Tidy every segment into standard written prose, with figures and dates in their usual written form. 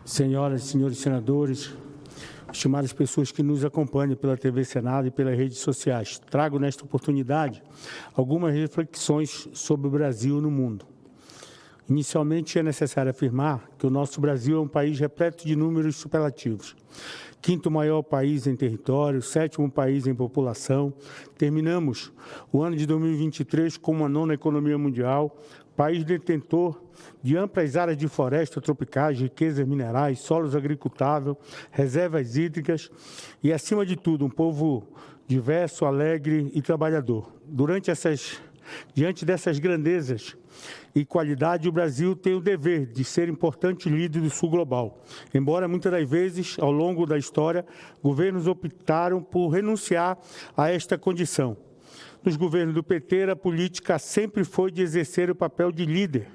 senhoras e senhores senadores, estimadas pessoas que nos acompanham pela TV Senado e pelas redes sociais, trago nesta oportunidade algumas reflexões sobre o Brasil no mundo. Inicialmente, é necessário afirmar que o nosso Brasil é um país repleto de números superlativos. Quinto maior país em território, sétimo país em população. Terminamos o ano de 2023 como a nona economia mundial, país detentor de amplas áreas de floresta tropicais, riquezas minerais, solos agricultáveis, reservas hídricas e, acima de tudo, um povo diverso, alegre e trabalhador. Diante dessas grandezas e qualidade, o Brasil tem o dever de ser importante líder do sul global. Embora muitas das vezes, ao longo da história, governos optaram por renunciar a esta condição. Nos governos do PT, a política sempre foi de exercer o papel de líder,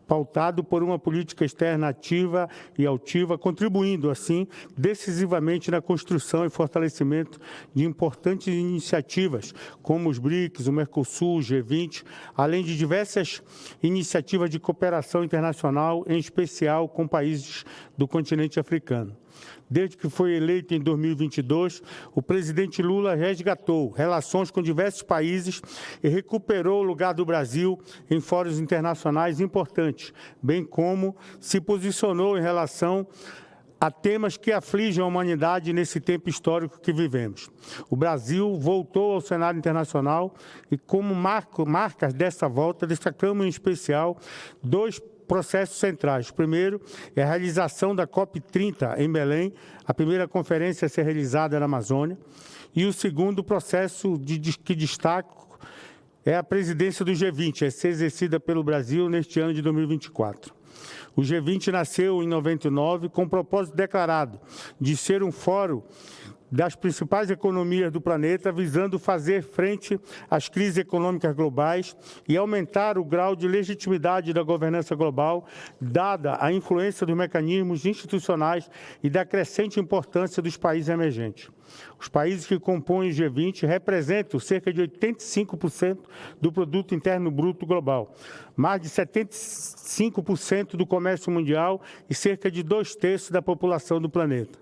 pautado por uma política externa ativa e altiva, contribuindo, assim, decisivamente na construção e fortalecimento de importantes iniciativas, como os BRICS, o Mercosul, o G20, além de diversas iniciativas de cooperação internacional, em especial com países do continente africano. Desde que foi eleito em 2022, o presidente Lula resgatou relações com diversos países e recuperou o lugar do Brasil em fóruns internacionais importantes, bem como se posicionou em relação a temas que afligem a humanidade nesse tempo histórico que vivemos. O Brasil voltou ao cenário internacional e, como marcas dessa volta, destacamos em especial dois processos centrais. O primeiro é a realização da COP30 em Belém, a primeira conferência a ser realizada na Amazônia, e o segundo processo que destaco é a presidência do G20, a ser exercida pelo Brasil neste ano de 2024. O G20 nasceu em 99 com o propósito declarado de ser um fórum das principais economias do planeta, visando fazer frente às crises econômicas globais e aumentar o grau de legitimidade da governança global, dada a influência dos mecanismos institucionais e da crescente importância dos países emergentes. Os países que compõem o G20 representam cerca de 85% do produto interno bruto global, mais de 75% do comércio mundial e cerca de 2/3 da população do planeta.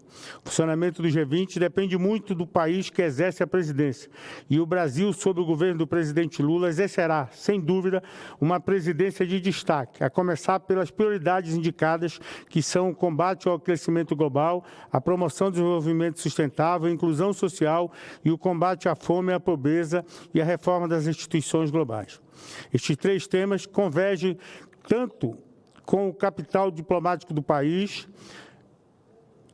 O funcionamento do G20 depende muito do país que exerce a presidência, e o Brasil, sob o governo do presidente Lula, exercerá, sem dúvida, uma presidência de destaque, a começar pelas prioridades indicadas, que são o combate ao aquecimento global, a promoção do desenvolvimento sustentável, a inclusão social e o combate à fome e à pobreza e a reforma das instituições globais. Estes três temas convergem tanto com o capital diplomático do país,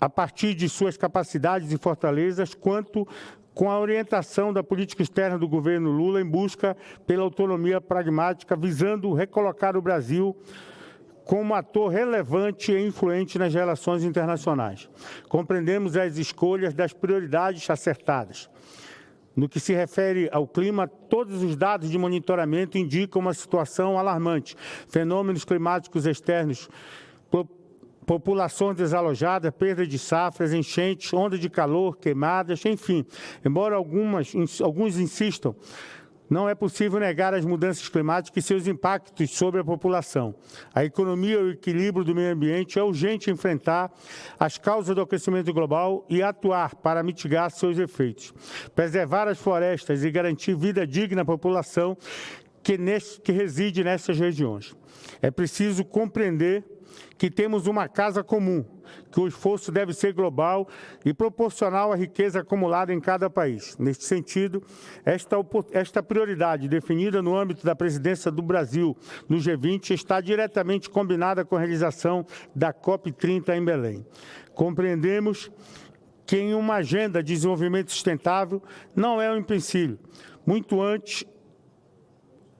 a partir de suas capacidades e fortalezas, quanto com a orientação da política externa do governo Lula em busca pela autonomia pragmática, visando recolocar o Brasil como ator relevante e influente nas relações internacionais. Compreendemos as escolhas das prioridades acertadas. No que se refere ao clima, todos os dados de monitoramento indicam uma situação alarmante. Fenômenos climáticos externos, populações desalojadas, perda de safras, enchentes, onda de calor, queimadas, enfim. Embora alguns insistam, não é possível negar as mudanças climáticas e seus impactos sobre a população. A economia e o equilíbrio do meio ambiente é urgente enfrentar as causas do aquecimento global e atuar para mitigar seus efeitos. Preservar as florestas e garantir vida digna à população que reside nessas regiões. É preciso compreender que temos uma casa comum, que o esforço deve ser global e proporcional à riqueza acumulada em cada país. Neste sentido, esta prioridade definida no âmbito da presidência do Brasil no G20 está diretamente combinada com a realização da COP30 em Belém. Compreendemos que em uma agenda de desenvolvimento sustentável não é um empecilho, muito antes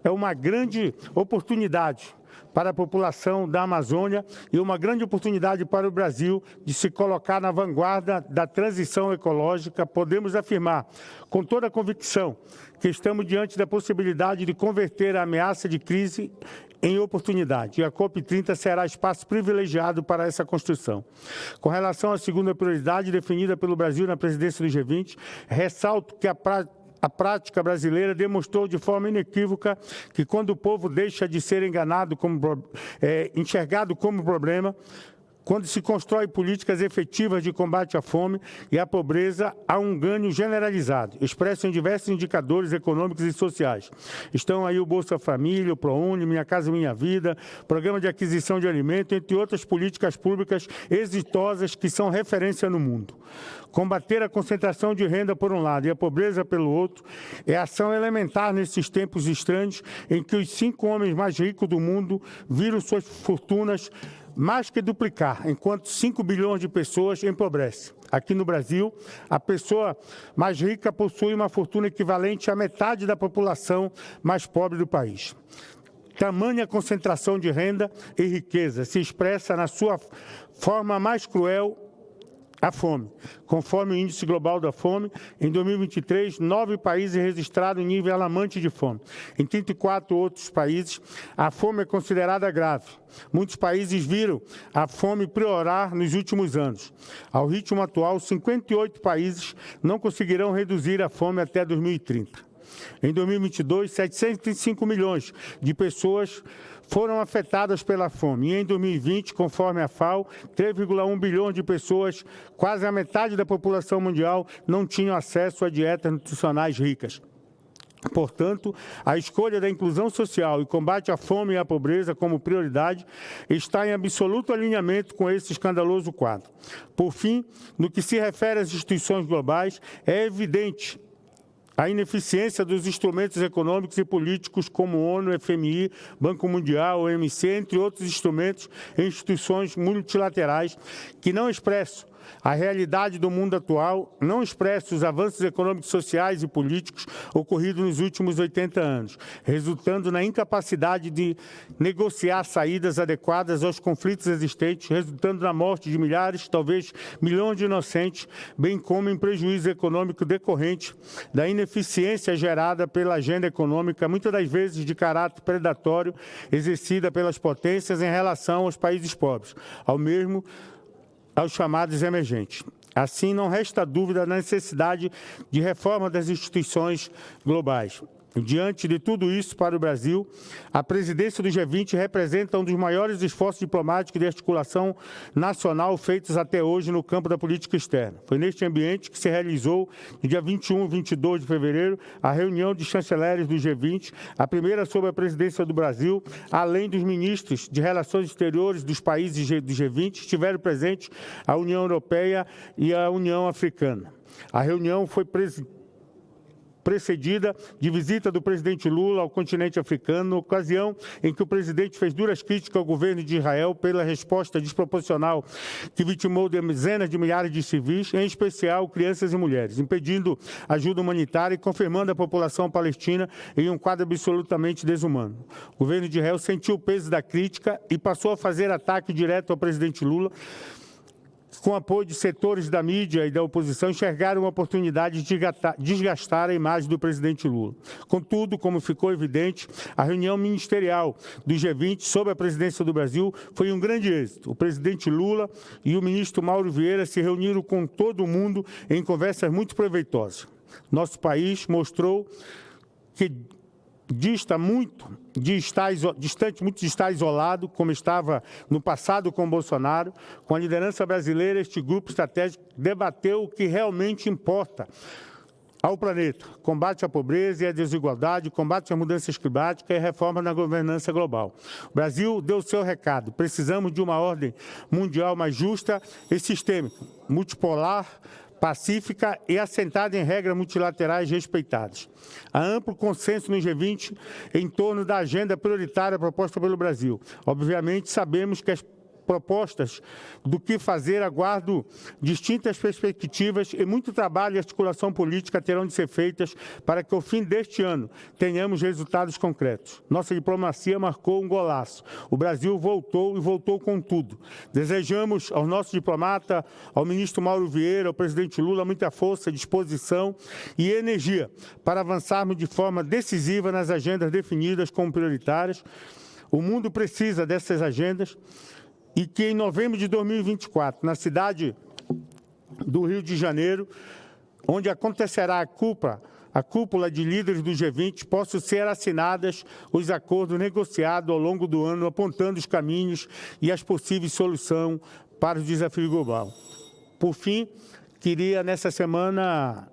é uma grande oportunidade para a população da Amazônia e uma grande oportunidade para o Brasil de se colocar na vanguarda da transição ecológica. Podemos afirmar, com toda a convicção, que estamos diante da possibilidade de converter a ameaça de crise em oportunidade, e a COP30 será espaço privilegiado para essa construção. Com relação à segunda prioridade definida pelo Brasil na presidência do G20, ressalto que a prática brasileira demonstrou de forma inequívoca que, quando o povo deixa de ser enganado enxergado como problema, Quando se constrói políticas efetivas de combate à fome e à pobreza, há um ganho generalizado, expresso em diversos indicadores econômicos e sociais. Estão aí o Bolsa Família, o ProUni, Minha Casa Minha Vida, Programa de Aquisição de Alimento, entre outras políticas públicas exitosas que são referência no mundo. Combater a concentração de renda por um lado e a pobreza pelo outro é ação elementar nesses tempos estranhos em que os 5 homens mais ricos do mundo viram suas fortunas mais que duplicar, enquanto 5 bilhões de pessoas empobrecem. Aqui no Brasil, a pessoa mais rica possui uma fortuna equivalente à metade da população mais pobre do país. Tamanha concentração de renda e riqueza se expressa na sua forma mais cruel, a fome. Conforme o Índice Global da Fome, em 2023, 9 países registraram nível alarmante de fome. Em 34 outros países, a fome é considerada grave. Muitos países viram a fome piorar nos últimos anos. Ao ritmo atual, 58 países não conseguirão reduzir a fome até 2030. Em 2022, 735 milhões de pessoas foram afetadas pela fome. E em 2020, conforme a FAO, 3,1 bilhões de pessoas, quase a metade da população mundial, não tinham acesso a dietas nutricionais ricas. Portanto, a escolha da inclusão social e combate à fome e à pobreza como prioridade está em absoluto alinhamento com esse escandaloso quadro. Por fim, no que se refere às instituições globais, é evidente a ineficiência dos instrumentos econômicos e políticos como ONU, FMI, Banco Mundial, OMC, entre outros instrumentos e instituições multilaterais que não expressam a realidade do mundo atual, não expressa os avanços econômicos, sociais e políticos ocorridos nos últimos 80 anos, resultando na incapacidade de negociar saídas adequadas aos conflitos existentes, resultando na morte de milhares, talvez milhões de inocentes, bem como em prejuízo econômico decorrente da ineficiência gerada pela agenda econômica, muitas das vezes de caráter predatório, exercida pelas potências em relação aos países pobres, aos chamados emergentes. Assim, não resta dúvida da necessidade de reforma das instituições globais. Diante de tudo isso, para o Brasil, a presidência do G20 representa um dos maiores esforços diplomáticos de articulação nacional feitos até hoje no campo da política externa. Foi neste ambiente que se realizou, no dia 21 e 22 de fevereiro, a reunião de chanceleres do G20, a primeira sob a presidência do Brasil, além dos ministros de Relações Exteriores dos países do G20, estiveram presentes a União Europeia e a União Africana. A reunião foi precedida de visita do presidente Lula ao continente africano, na ocasião em que o presidente fez duras críticas ao governo de Israel pela resposta desproporcional que vitimou dezenas de milhares de civis, em especial crianças e mulheres, impedindo ajuda humanitária e confirmando a população palestina em um quadro absolutamente desumano. O governo de Israel sentiu o peso da crítica e passou a fazer ataque direto ao presidente Lula, com apoio de setores da mídia e da oposição, enxergaram uma oportunidade de desgastar a imagem do presidente Lula. Contudo, como ficou evidente, a reunião ministerial do G20, sob a presidência do Brasil, foi um grande êxito. O presidente Lula e o ministro Mauro Vieira se reuniram com todo mundo em conversas muito proveitosas. Nosso país mostrou que distante muito de estar isolado, como estava no passado com Bolsonaro. Com a liderança brasileira, este grupo estratégico debateu o que realmente importa ao planeta: combate à pobreza e à desigualdade, combate às mudanças climáticas e reforma na governança global. O Brasil deu o seu recado: precisamos de uma ordem mundial mais justa e sistêmica, multipolar, pacífica e assentada em regras multilaterais respeitadas. Há amplo consenso no G20 em torno da agenda prioritária proposta pelo Brasil. Obviamente, sabemos que as propostas do que fazer aguardam distintas perspectivas e muito trabalho e articulação política terão de ser feitas para que, ao fim deste ano, tenhamos resultados concretos. Nossa diplomacia marcou um golaço. O Brasil voltou e voltou com tudo. Desejamos ao nosso diplomata, ao ministro Mauro Vieira, ao presidente Lula, muita força, disposição e energia para avançarmos de forma decisiva nas agendas definidas como prioritárias. O mundo precisa dessas agendas, e que em novembro de 2024, na cidade do Rio de Janeiro, onde acontecerá a cúpula de líderes do G20, possam ser assinadas os acordos negociados ao longo do ano, apontando os caminhos e as possíveis soluções para o desafio global. Por fim, queria, nessa Semana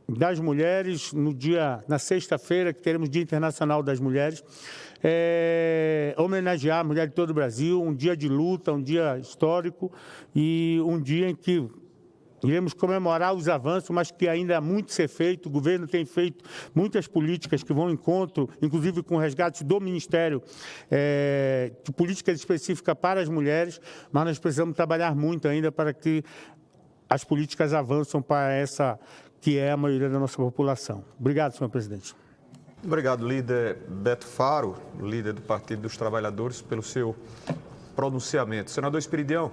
das Mulheres, na sexta-feira, que teremos Dia Internacional das Mulheres, homenagear a mulher de todo o Brasil, um dia de luta, um dia histórico e um dia em que iremos comemorar os avanços, mas que ainda há muito a ser feito. O governo tem feito muitas políticas que vão ao encontro, inclusive com resgate do Ministério, de políticas específicas para as mulheres, mas nós precisamos trabalhar muito ainda para que as políticas avançam para essa que é a maioria da nossa população. Obrigado, senhor presidente. Obrigado, líder Beto Faro, líder do Partido dos Trabalhadores, pelo seu pronunciamento. Senador Esperidião,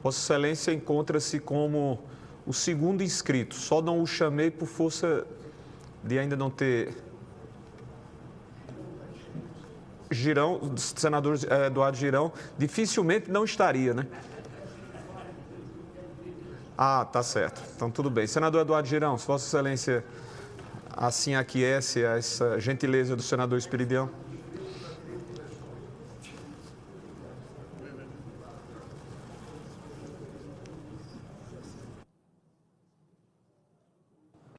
Vossa Excelência encontra-se como o segundo inscrito. Só não o chamei por força de ainda não ter... Girão, senador Eduardo Girão, dificilmente não estaria, né? Ah, tá certo. Então, tudo bem. Senador Eduardo Girão, se Vossa Excelência assim aquece a essa gentileza do senador Esperidião.